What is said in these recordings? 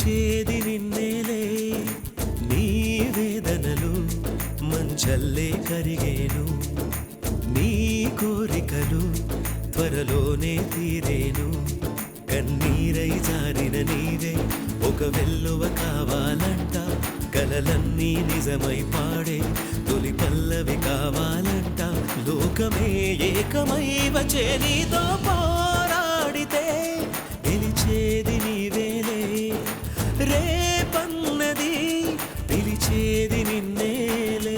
పిలిచేది నిన్నేలే నీ వేదనలు మంచల్లే కరిగేను నీ కోరికలు త్వరలోనే తీరేను కన్నీరై జారిన నీవే ఒక వెల్లువ కావాలంట కలలన్నీ నిజమై పాడే తొలి పల్లవి కావాలంట లోకమే ఏకమై వచ్చే నీతో పోరాడితే గెలిచేది నీవేలే రేపన్నది పిలిచేది నిన్నేలే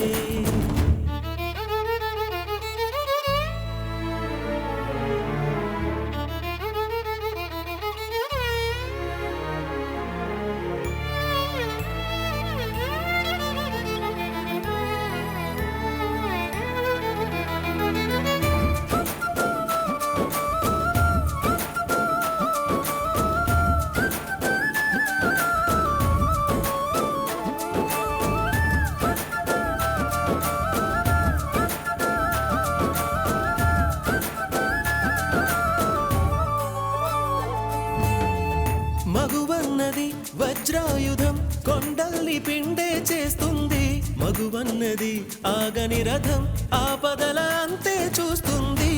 మగువన్నది వజ్రాయుధం కొండల్ని పిండే చేస్తుంది మగువన్నది ఆగని రథం ఆపదల అంతే చూస్తుంది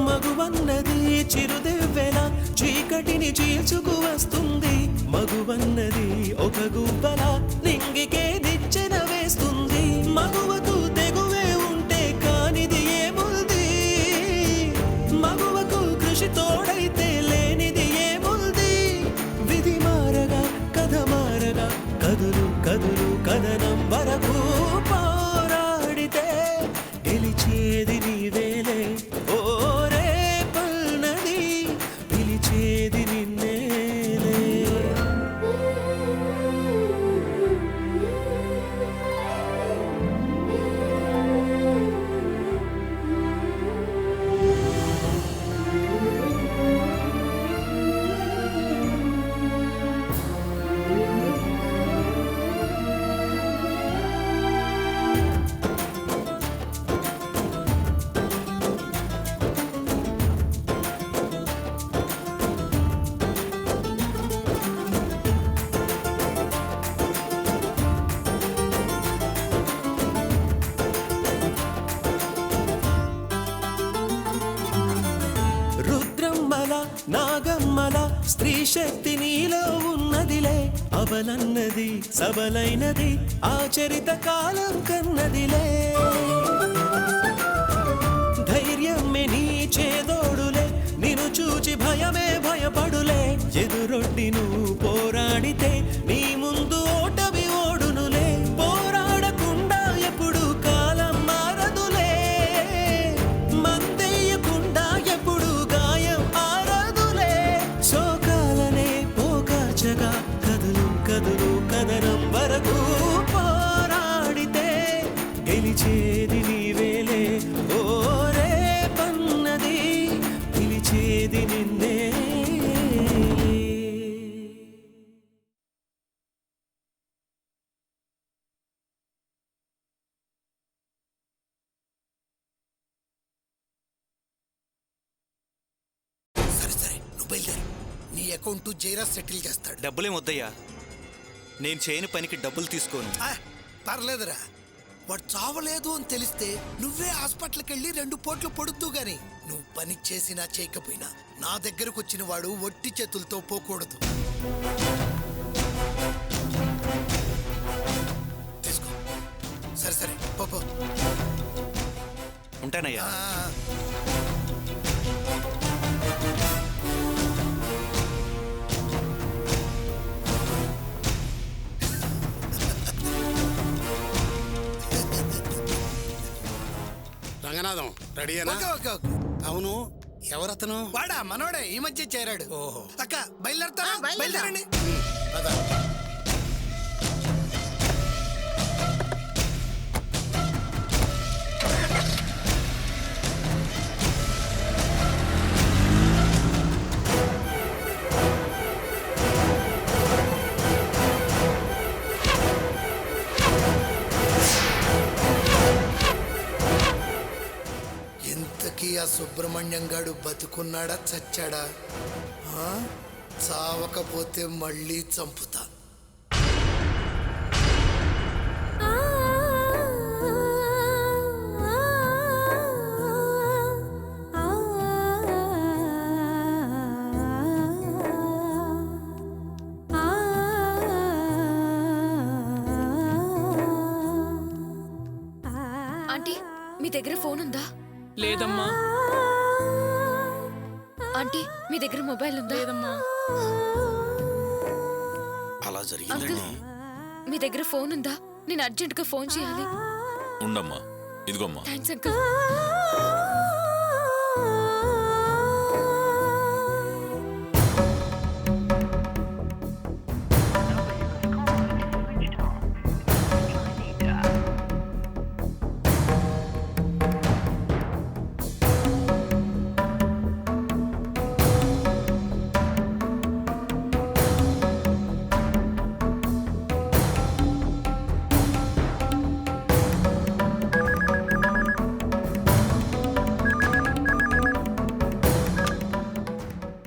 మగువన్నది చిరుదెవ్వెల చీకటిని చీల్చుకు వస్తుంది మగువన్నది ఒక గువ్వల నింగికే నిచ్చెన వేస్తుంది మగువకు తెగువే ఉంటే కానిది ఏముంది మగువకు కృషి తోడైతే లేనిది ఏముంది విధి మారగా కథ మారగా కదులు కదులు కథనం వరకు పోరాడితే గెలిచేది నీవేలే ఓ రేపన్నది పిలిచేది నిన్నేలే రుద్రమ్మల నాగమ్మల స్త్రీ శక్తి నీలో ఉన్నదిలే అవలన్నది సబలైనది ఆచరిత కాలం కన్నదిలే ధైర్యమే నీ చేదోడులే నిన్ను చూచి భయమే భయపడులే ఎదురొడ్డి నువ్వు పోరాడితే నీ ముందు ఓటమి ఓడునులే పోరాడకుండా ఎప్పుడు కాలం మారదులే మందేయకుండా ఎప్పుడు గాయం ఆరదులే శోకాలనే పోకాచగా కదులు కదులు కదనం వరకు పోరాడితే గెలిచేది నీవేలే ఓ రేపన్నది పిలిచేది నిన్నే సరే సరే నువ్వు బయలుదేరు నీ అకౌంట్ జైరాజ్ సెటిల్ చేస్తాడు డబ్బులేం వద్దయ్యా నేను చేయని పనికి డబ్బులు తీసుకోను పర్లేదురా వాడు చావలేదు అని తెలిస్తే నువ్వే హాస్పిటల్కి వెళ్ళి 2 పోట్లు పొడుద్దు గాని నువ్వు పని చేసినా చేయకపోయినా నా దగ్గరకు వచ్చిన వాడు ఒట్టి చేతులతో పోకూడదు తీసుకో సరే సరే పో ఉంటానయ్యా రంగనాథం రెడీనా? అవును, ఎవరతను? వాడా మనోడే ఈ మధ్య చేరాడు. ఓహో. అక్క బయలుదేరతారా? బయలుదేరండి. ఇంతకీ ఆ సుబ్రహ్మణ్యం గాడు బతుకున్నాడా చచ్చాడా? చావకపోతే మళ్ళీ చంపుతా. ఆంటీ మీ దగ్గర ఫోన్ ఉందా? లేదమ్మా. ఆంటీ మీ దగ్గర మొబైల్ ఉందా? లేదమ్మా. అలా అంకుల్ జరిగిందండి. మీ దగ్గర ఫోన్ ఉందా? నేను అర్జెంట్ గా ఫోన్ చేయాలి. ఉండమ్మా, ఇదిగోమ్మా. Thanks uncle.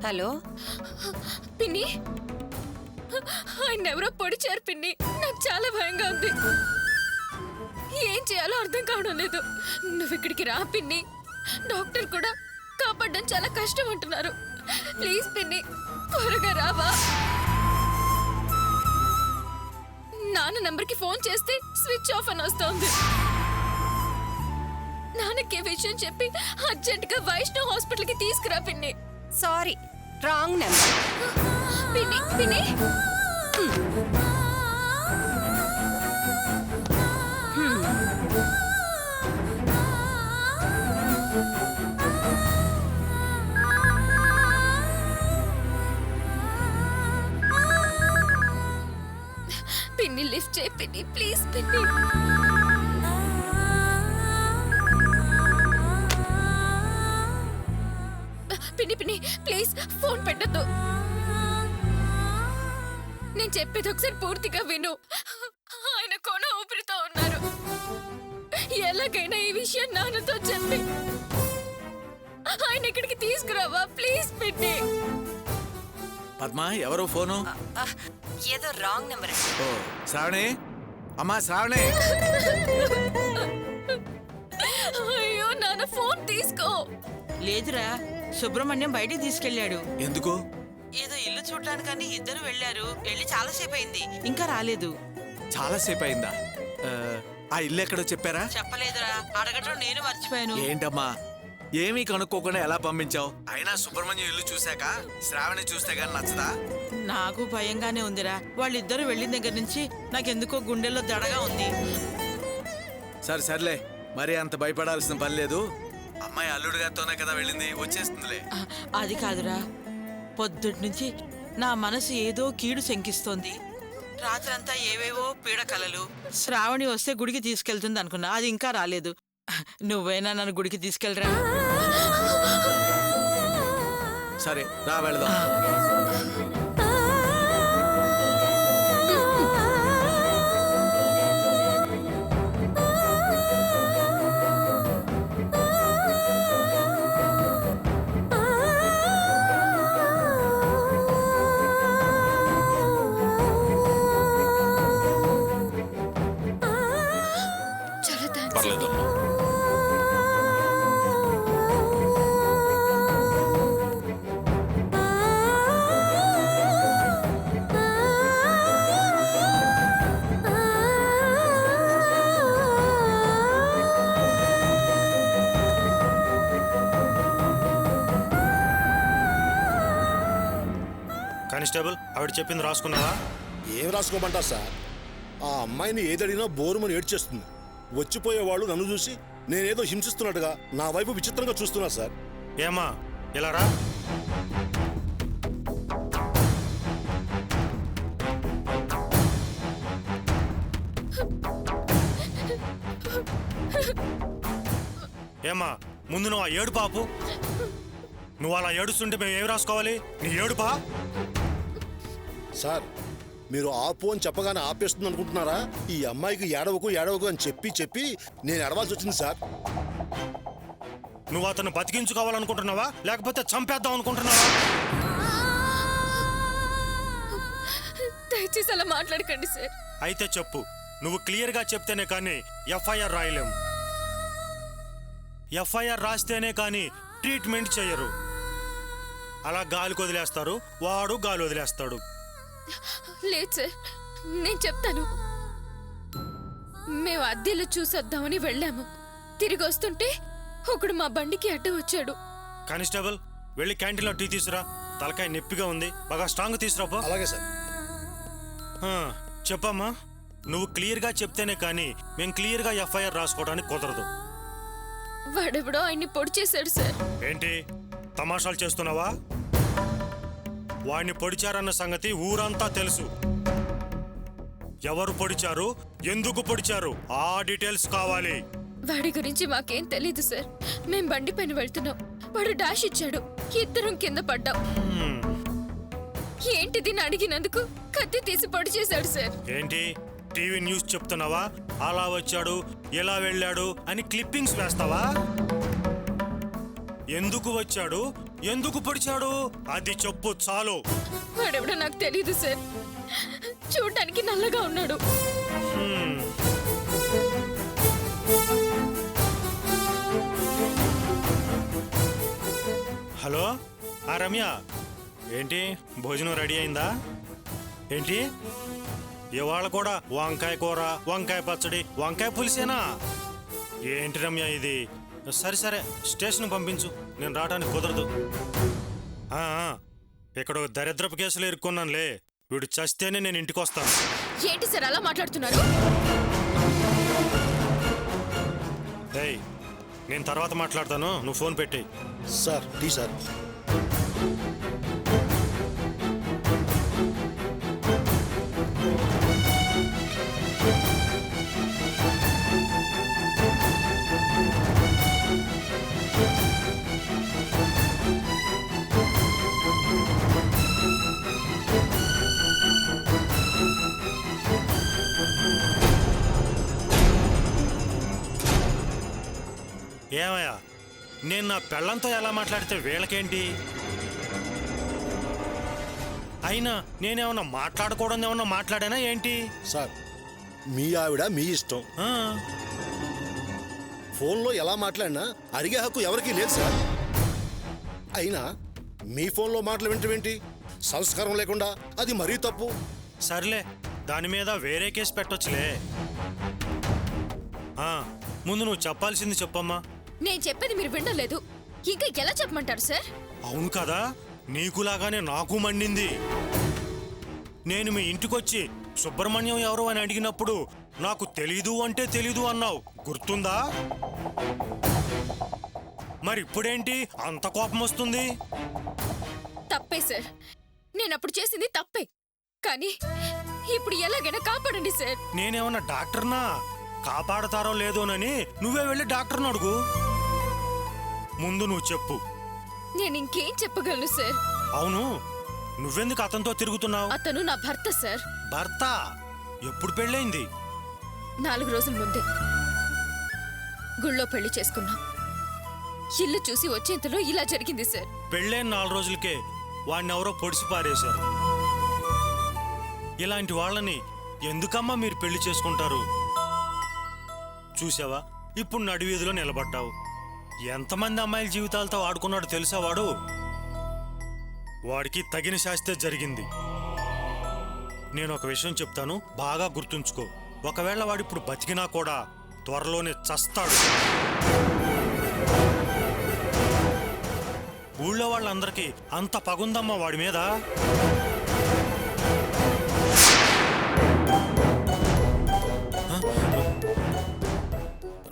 హలో పిన్ని ఆయన ఎవరో పొడిచారు పిన్ని. నాకు చాలా భయంగా ఉంది. ఏం చేయాలో అర్థం కావడం లేదు. నువ్వు ఇక్కడికి రా పిన్ని. డాక్టర్ కూడా కాపాడడం చాలా కష్టం అంటున్నారు. ప్లీజ్ పిన్ని త్వరగా రావా. నాన్న నంబర్కి ఫోన్ చేస్తే స్విచ్ ఆఫ్ అని వస్తోంది. నాన్నకి విషయం చెప్పి అర్జెంటుగా వైష్ణవ్ హాస్పిటల్కి తీసుకురా పిన్ని. Sorry, wrong number. పిన్ని పిన్ని పిన్ని లిఫ్ట్ చేయి పిన్ని, ప్లీజ్ పిన్ని. పిన్ని పిన్ని ప్లీజ్ ఫోన్ పెట్టద్దు. నేను చెప్పేది ఒకసారి పూర్తిగా విను. ఆయన కొన ఊపిరితో ఉన్నారు. ఎలాగైనా ఈ విషయం నాన్నతో చెప్పి ఆయన ఇక్కడికి తీసుకురావా ప్లీజ్ పిన్ని. పద్మా, ఎవరు ఫోను? ఏదో రాంగ్ నెంబర్. ఓ శ్రావణి, అమ్మా శ్రావణి. అయ్యో నాన్న ఫోన్ తీసుకో. లేదురా, సుబ్రహ్మణ్యం బయటికి తీసుకెళ్లాడు. ఎందుకు? ఏదో ఇల్లు చూడటానికని ఇద్దరు వెళ్లారు. వెళ్ళి చాలాసేపు అయింది, ఇంకా రాలేదు. చాలాసేపు అయిందా? ఆ ఇల్లు ఎక్కడో చెప్పారా? చెప్పలేదురా, అడగటం నేను మర్చిపోయాను. ఏంటమ్మా, ఏమీ కనుక్కోకుండా ఎలా పంపించావు? అయినా సుబ్రహ్మణ్యం ఇల్లు చూశాక శ్రావణి చూస్తే గానీ నచ్చదా? నాకు భయంగానే ఉందిరా. వాళ్ళిద్దరూ వెళ్ళిన దగ్గర నుంచి నాకెందుకో గుండెల్లో దడగా ఉంది. సర్లే, మరి అంత భయపడాల్సిన పని లేదు. అమ్మాయి అల్లుడు గారితోనే కదా వెళ్ళింది, వచ్చేస్తుందిలే. అది కాదురా, పొద్దుటి నుంచి నా మనసు ఏదో కీడు శంకిస్తోంది. రాత్రంతా ఏవేవో పీడకలలు. శ్రావణి వస్తే గుడికి తీసుకెళ్తుంది అనుకున్నా, అది ఇంకా రాలేదు. నువ్వైనా నన్ను గుడికి తీసుకెళ్ళరా. సరే రా వెళదాం. చాలా థ్యాంక్స్. పర్లేదమ్మా. కానిస్టేబుల్, ఆవిడ చెప్పింది రాసుకున్నావా? ఏం రాసుకోమంటా సార్? ఆ అమ్మాయిని ఏదడిగినా బోరుమని ఏడ్చేస్తుంది. వచ్చిపోయేవాళ్ళు నన్ను చూసి నేనేదో హింసిస్తున్నట్టుగా నా వైపు విచిత్రంగా చూస్తున్నా సార్. ఏమా ఇలా రా. ఏమా ముందు నువ్వు ఆ ఏడు పాపు. నువ్వు అలా ఏడుస్తుంటే మేము ఏమి రాసుకోవాలి? నీ ఏడుపా? సార్, మీరు ఆపు అని చెప్పగానే ఆపేస్తుంది అనుకుంటున్నారా? ఈ అమ్మాయికి ఏడవకు అని చెప్పి నేను ఎడవాల్సి వచ్చింది సార్. నువ్వు అతను బతికించుకోవాలనుకుంటున్నావా లేకపోతే చంపేద్దాం అనుకుంటున్నావా? దయచేసి అలా మాట్లాడకండి సార్. అయితే చెప్పు, నువ్వు క్లియర్గా చెప్తేనే కానీ ఎఫ్ఐఆర్ రాయలేం. ఎఫ్ఐఆర్ రాస్తేనే కానీ ట్రీట్మెంట్ చేయరు. అలా గాలికి వదిలేస్తారు, వాడు గాలి వదిలేస్తాడు. లేదు సార్, నేను చెప్తాను. మేము అద్దెలు చూసొద్దామని వెళ్ళాము. తిరిగి వస్తుంటే ఒకడు మా బండికి అడ్డం వచ్చాడు. కానిస్టేబుల్, వెళ్ళి క్యాంటీన్లో టీ తీసురా. తలకాయ నొప్పిగా ఉంది, బాగా స్ట్రాంగ్ తీసురాపో. అలాగే సార్. చెప్పమ్మా, నువ్వు క్లియర్గా చెప్తేనే కానీ మేము క్లియర్గా ఎఫ్ఐఆర్ రాసుకోవడానికి కుదరదు. వాడెవడో ఆయన్ని పొడి చేశాడు సార్. ఏంటి తమాషాలు చేస్తున్నావా? వాడిని పొడిచారన్న సంగతి ఊరంతా తెలుసు. ఎవరు పొడిచారు, ఎందుకు పొడిచారు, ఆ డీటెయిల్స్ కావాలి. వాడి గురించి మాకేం తెలీదు సార్. మేం బండి పైన వెళ్తున్నాం, వాడు డాష్ ఇచ్చాడు, ఇద్దరం కింద పడ్డాం. ఏంటిది అని అడిగినందుకు కత్తి తీసి పొడి చేశాడు సార్. ఏంటి టీవీ న్యూస్ చెప్తున్నావా? అలా వచ్చాడు, ఎలా వెళ్ళాడు అని క్లిప్పింగ్స్ వేస్తావా? ఎందుకు వచ్చాడు, ఎందుకు పొడిచాడు అది చెప్పు చాలు. వాడెవడో నాకు తెలీదు సార్. చూడ్డానికి నల్లగా ఉన్నాడు. హలో, రమ్య, ఏంటి భోజనం రెడీ అయిందా? ఏంటి ఇవాళ కూడా వంకాయ కూర, వంకాయ పచ్చడి, వంకాయ పులిసేనా? ఏంటి రమ్య ఇది? సరే సరే, స్టేషన్ పంపించు, నేను రావడానికి కుదరదు. ఇక్కడ దరిద్రపు కేసులు ఇరుక్కున్నానులే, వీడు చస్తేనే నేను ఇంటికి వస్తాను. ఏంటి సార్ అలా మాట్లాడుతున్నారు? ఏయ్, నేను తర్వాత మాట్లాడతాను, నువ్వు ఫోన్ పెట్టేయ్. Sir tea sir. ఏమయ్యా, నేను నా పెళ్ళంతో ఎలా మాట్లాడితే వీళ్ళకేంటి? అయినా నేనేమన్నా మాట్లాడకూడదు ఏమన్నా మాట్లాడానా ఏంటి? సార్, మీ ఆవిడ మీ ఇష్టం. ఫోన్లో ఎలా మాట్లాడినా అడిగే హక్కు ఎవరికీ లేదు సార్. అయినా మీ ఫోన్లో మాటలు వింటేంటి? సంస్కారం లేకుండా, అది మరీ తప్పు. సర్లే, దాని మీద వేరే కేసు పెట్టొచ్చులే. ముందు నువ్వు చెప్పాల్సింది చెప్పమ్మా. నేను చెప్పేది మీరు వినలేదు, ఇంకా ఎలా చెప్పమంటారు సార్? అవును కదా, నీకులాగానే నాకు మండింది. నేను మీ ఇంటికొచ్చి సుబ్రహ్మణ్యం ఎవరు అని అడిగినప్పుడు నాకు తెలీదు అంటే తెలీదు అన్నావు, గుర్తుందా? మరి ఇప్పుడేంటి అంత కోపం వస్తుంది? తప్పే సార్, నేను అప్పుడు చేసింది తప్పే. కానీ ఇప్పుడు ఎలాగైనా కాపాడండి సార్. నేనేమన్నా డాక్టర్నా? కాపాడతారో లేదోనని నువ్వే వెళ్ళి డాక్టర్ని అడుగు. ముందు నువ్వు చెప్పు. నేను ఇంకేం చెప్పగలను సార్? అవును, నువ్వెందుకు అతనితో తిరుగుతున్నావు? అతను నా భర్త సార్. భర్త? ఎప్పుడు పెళ్ళైంది? 4 రోజుల ముందే గుళ్ళో పెళ్లి చేసుకున్నాం. ఇల్లు చూసి వచ్చేంతలో ఇలా జరిగింది సార్. పెళ్ళైన 4 రోజులకే వాడిని ఎవరో పొడిసి పారేశారు. ఇలాంటి వాళ్ళని ఎందుకమ్మా మీరు పెళ్లి చేసుకుంటారు? చూసావా, ఇప్పుడు నడివీధిలో నిలబడ్డావు. ఎంతమంది అమ్మాయిల జీవితాలతో ఆడుకున్నాడో తెలుసా వాడు? వాడికి తగిన శాస్తే జరిగింది. నేను ఒక విషయం చెప్తాను, బాగా గుర్తుంచుకో. ఒకవేళ వాడిప్పుడు బతికినా కూడా త్వరలోనే చస్తాడు. ఊళ్ళో వాళ్ళందరికీ అంత పగుందమ్మా వాడి మీద.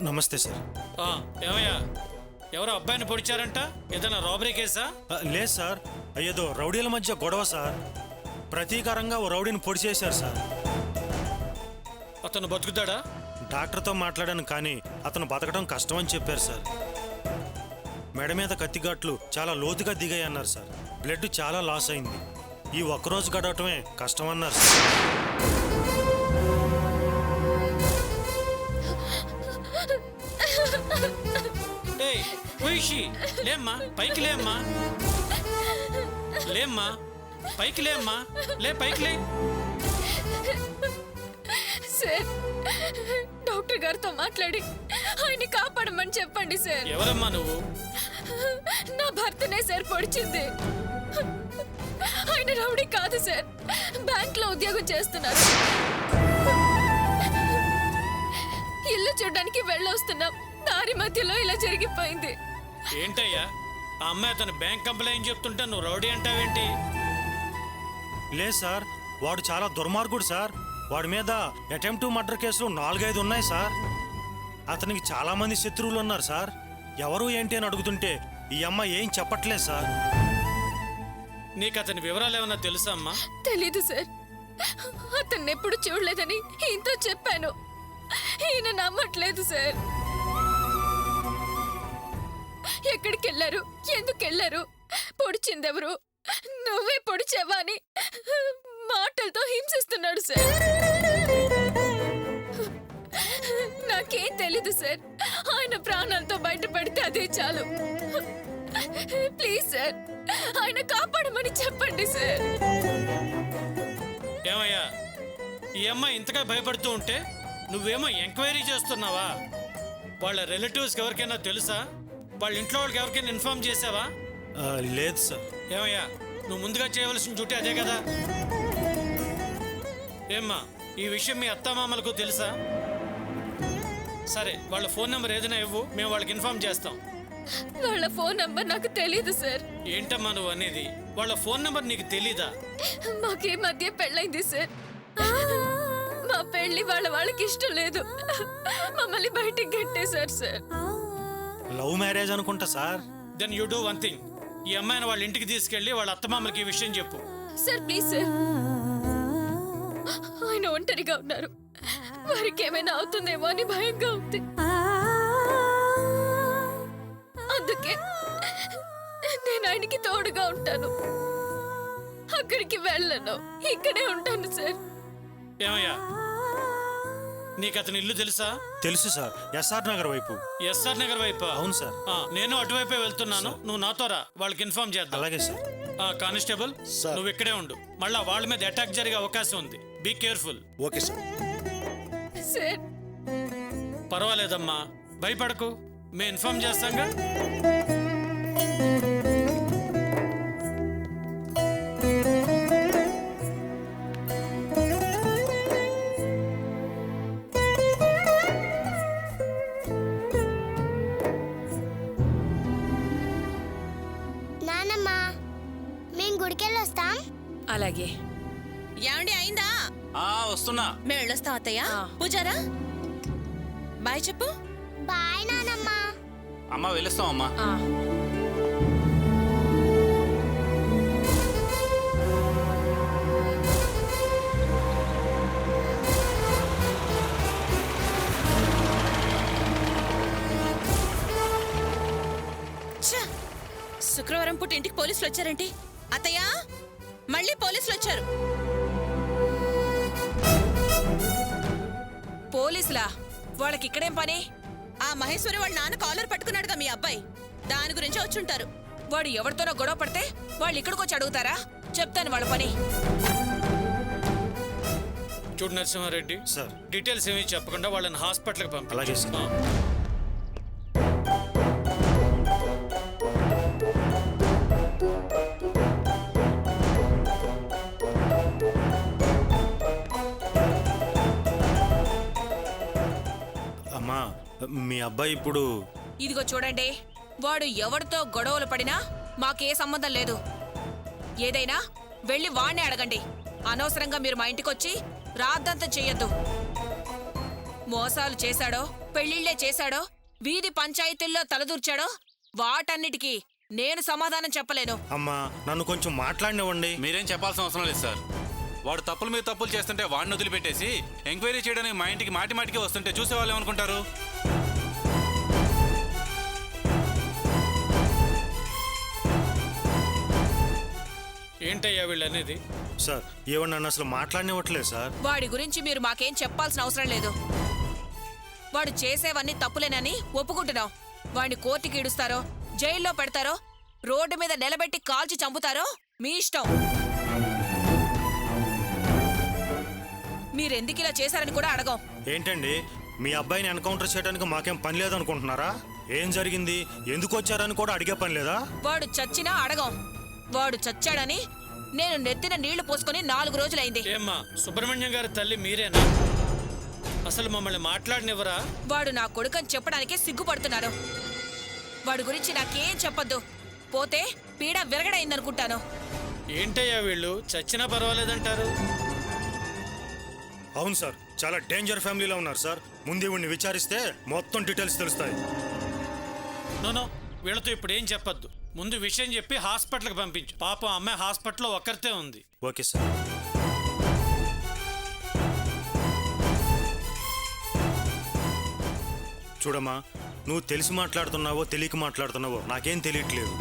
నమస్తే సార్. ఏమయ్యా, ఎవరో అబ్బాయిని పొడిచారంట? ఏదైనా రాబరీ కేసా? లేదు సార్, ఏదో రౌడీల మధ్య గొడవ సార్. ప్రతీకారంగా ఓ రౌడీని పొడి చేశారు సార్. అతను బతుకుతాడా? డాక్టర్తో మాట్లాడాను కానీ అతను బతకడం కష్టమని చెప్పారు సార్. మెడ మీద కత్తిగాట్లు చాలా లోతుగా దిగాయి అన్నారు సార్. బ్లడ్ చాలా లాస్ అయింది. ఈ ఒక్కరోజు గడవటమే కష్టమన్నారు సార్. లేమ్మా, పైకి లేమ్మా, లేమ్మా, పైకి లేమ్మా, లే, పైకి లే. సార్ డాక్టర్ గారితో మాట్లాడి ఆయన్ని కాపాడమని చెప్పండి సార్. ఎవరమ్మా నువ్వు? నా భర్తనే సార్ పొడిచింది. ఆయన రౌడీ కాదు సార్, బ్యాంక్ లో ఉద్యోగం చేస్తున్నారు. ఇల్లు చూడడానికి వెళ్ళొస్తున్నాం, దారి మధ్యలో ఇలా జరిగిపోయింది. ఏంటయ్యా ఆ అమ్మాయి అతను బ్యాంక్ కంప్లైంట్ చెప్తుంటే నువ్వు రౌడీ అంటావేంటి? లేదు సార్, వాడు చాలా దుర్మార్గుడు సార్. వాడి మీద అటెంప్ట్ మర్డర్ కేసులు 4-5 ఉన్నాయి సార్. అతనికి చాలా మంది శత్రువులు ఉన్నారు సార్. ఎవరు ఏంటి అని అడుగుతుంటే ఈ అమ్మాయి ఏం చెప్పట్లేదు సార్. నీకు అతని వివరాలు ఏమన్నా తెలుసా అమ్మా? తెలీదు సార్, అతన్ని ఎప్పుడు చూడలేదని ఈయనతో చెప్పాను. ఈయన నమ్మట్లేదు సార్. ఎక్కడికి వెళ్ళారు, ఎందుకు వెళ్ళారు, పొడిచిందెవరు, నువ్వే పొడిచావా అని మాటలతో హింసిస్తున్నాడు సార్. నాకేం తెలీదు సార్, ఆయన ప్రాణాలతో బయటపడితే అదే చాలు. ప్లీజ్ సార్, ఆయన కాపాడమని చెప్పండి సార్. ఏమయ్యా ఈ అమ్మాయి ఇంతగా భయపడుతూ ఉంటే నువ్వేమో ఎంక్వైరీ చేస్తున్నావా? వాళ్ళ రిలేటివ్స్కి ఎవరికైనా తెలుసా? వాళ్ళ ఇంట్లో వాళ్ళకి ఎవరికైనా ఇన్ఫార్మ్ చేసావా? లేదు సార్. ఏమయ్యా నువ్వు ముందుగా చేయవలసిన డ్యూటీ అదే కదా. ఏమ్మా ఈ విషయం మీ అత్తామామలకు తెలుసా? సరే వాళ్ళ ఫోన్ నెంబర్ ఏదైనా ఇవ్వు, మేము వాళ్ళకి ఇన్ఫార్మ్ చేస్తాం. వాళ్ళ ఫోన్ నంబర్ నాకు తెలీదు సార్. ఏంటమ్మా నువ్వు అనేది? వాళ్ళ ఫోన్ నెంబర్ నీకు తెలీదా? మాకు ఈ మధ్య పెళ్ళైంది సార్. మా పెళ్లి వాళ్ళకి ఇష్టం లేదు, మమ్మల్ని బయటికి గట్టేశారు సార్. లవ్ మ్యారేజ్ అనుకుంటా sir. Then you do one thing, ఈ అమ్మాయిని వాళ్ళ ఇంటికి తీసుకెళ్లి వాళ్ళ అత్తమామలకి ఈ విషయం చెప్పు. సార్ ప్లీజ్ సార్, ఆయన ఒంటరిగా ఉన్నారు, వారికి ఏమైనా అవుతుందేమో అని భయంగా ఉంది. అందుకే నేను ఆయనకి తోడుగా ఉంటాను. అక్కడికి వెళ్ళను, ఇక్కడే ఉంటాను సార్. ఏమయ్యా నీకు అతని ఇల్లు తెలుసా? తెలుసు సార్, ఎస్ఆర్ నగర్ వైపు. ఎస్ఆర్ నగర్ వైపు? అవును సార్. నేను అటువైపే వెళ్తున్నాను, నువ్వు నాతో రా, వాళ్ళకి ఇన్ఫార్మ్ చేద్దాం. అలాగే సార్. కానిస్టేబుల్ నువ్వు ఇక్కడే ఉండు, మళ్ళా వాళ్ళ మీద అటాక్ జరిగే అవకాశం ఉంది, be careful. Okay sir. Sir పర్వాలేదమ్మా, భయపడకు, మేము ఇన్ఫార్మ్ చేస్తాంగా. నానమ్మా మేము గుడికెళ్ళొస్తాం. అలాగే. ఏమండి అయిందా? వస్తున్నా. మేము వెళ్ళొస్తాం అత్తయ్య. పూజారా బాయ్ చెప్పు. బాయ్ నానమ్మా. అమ్మా వెళ్ళొస్తాం అమ్మా. శుక్రవారం పూట ఇంటికి పోలీసులు వచ్చారేంటి అత్తయ్య? మళ్ళీ పోలీసులు వచ్చారు. పోలీసులా? వాళ్ళకి ఇక్కడేం పని? ఆ మహేశ్వరి వాళ్ళ నాన్న కాలర్ పట్టుకున్నాడుగా మీ అబ్బాయి, దాని గురించి వచ్చుంటారు. వాడు ఎవరితోనో గొడవ పడితే వాళ్ళు ఇక్కడికి వచ్చి అడుగుతారా? చెప్తాను వాళ్ళ పని. చూడు నరసింహారెడ్డి సార్, డీటెయిల్స్ ఏమీ చెప్పకుండా వాళ్ళని హాస్పిటల్కి పంపి. అలాగే సార్. అమ్మా మీ అబ్బాయి ఇప్పుడు. ఇదిగో చూడండి, వాడు ఎవరితో గొడవలు పడినా మాకే సంబంధం లేదు. ఏదైనా వెళ్ళి వాణ్ణే అడగండి. అనవసరంగా మీరు మా ఇంటికొచ్చి రాద్దంతా చెయ్యొద్దు. మోసాలు చేశాడో, పెళ్లిళ్లే చేశాడో, వీధి పంచాయతీల్లో తలదూర్చాడో, వాటన్నిటికీ నేను సమాధానం చెప్పలేను. అమ్మా నన్ను కొంచెం మాట్లాడినివ్వండి. మీరేం చెప్పాల్సిన అవసరం లేదు సార్. వాడు తప్పుల మీద తప్పులు చేస్తుంటే వాడిని వదిలిపెట్టేసి ఎంక్వైరీ చేయడానికి మా ఇంటికి మాటి మాటికి వస్తుంటే చూసేవాళ్ళు ఏమనుకుంటారు? ఏంటయ్యా వీళ్ళు అనేది? సార్ ఏమన్నా నన్ను అసలు మాట్లాడినివ్వట్లేదు సార్. వాడి గురించి మీరు మాకేం చెప్పాల్సిన అవసరం లేదు. వాడు చేసేవన్నీ తప్పులేనని ఒప్పుకుంటున్నాం. వాడిని కోర్టుకి ఈడుస్తారో, జైల్లో పెడతారో, రోడ్డు మీద నిలబెట్టి కాల్చి చంపుతారో మీ ఇష్టం. మీరెందుకు ఇలా చేశారని కూడా అడగం. ఏంటండి మీ అబ్బాయిని ఎన్కౌంటర్ చేయడానికి మాకేం పని లేదనుకుంటున్నారా? ఏం జరిగింది, ఎందుకు వచ్చారని కూడా అడిగే పని లేదా? వాడు చచ్చినా అడగం. వాడు చచ్చాడని నేను నెత్తిన నీళ్లు పోసుకొని 4 రోజులైంది. ఏమ్మా సుబ్రహ్మణ్యం గారి తల్లి మీరేనా? అసలు మమ్మల్ని మాట్లాడనివ్వరా? వాడు నా కొడుకని చెప్పడానికి సిగ్గుపడుతున్నాను. వాడి గురించి నాకేం చెప్పొద్దు. పోతే పీడ విరగడైందనుకుంటాను. ఏంటయ్యా వీళ్ళు చచ్చినా పర్వాలేదంటారు? అవును సార్, చాలా డేంజర్ ఫ్యామిలీలో ఉన్నారు సార్. ముందు ఇవన్నీ విచారిస్తే మొత్తం డీటెయిల్స్ తెలుస్తాయి. నో వీళ్ళతో ఇప్పుడు ఏం చెప్పొద్దు. ముందు విషయం చెప్పి హాస్పిటల్కి పంపించు. పాపం అమ్మాయి హాస్పిటల్లో ఒక్కరితే ఉంది. Okay sir. చూడమ్మా, నువ్వు తెలిసి మాట్లాడుతున్నావో తెలియక మాట్లాడుతున్నావో నాకేం తెలియట్లేదు.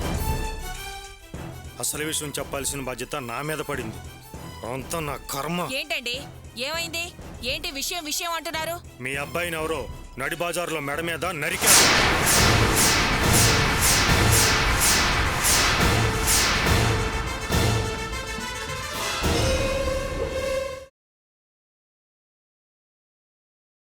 అసలు విషయం చెప్పాల్సిన బాధ్యత నా మీద పడింది. అంతా నా కర్మ. ఏంటండి ఏమైంది? ఏంటి విషయం విషయం అంటున్నారు? మీ అబ్బాయిని ఎవరో నడి బజార్లో మెడ మీద నరికారు.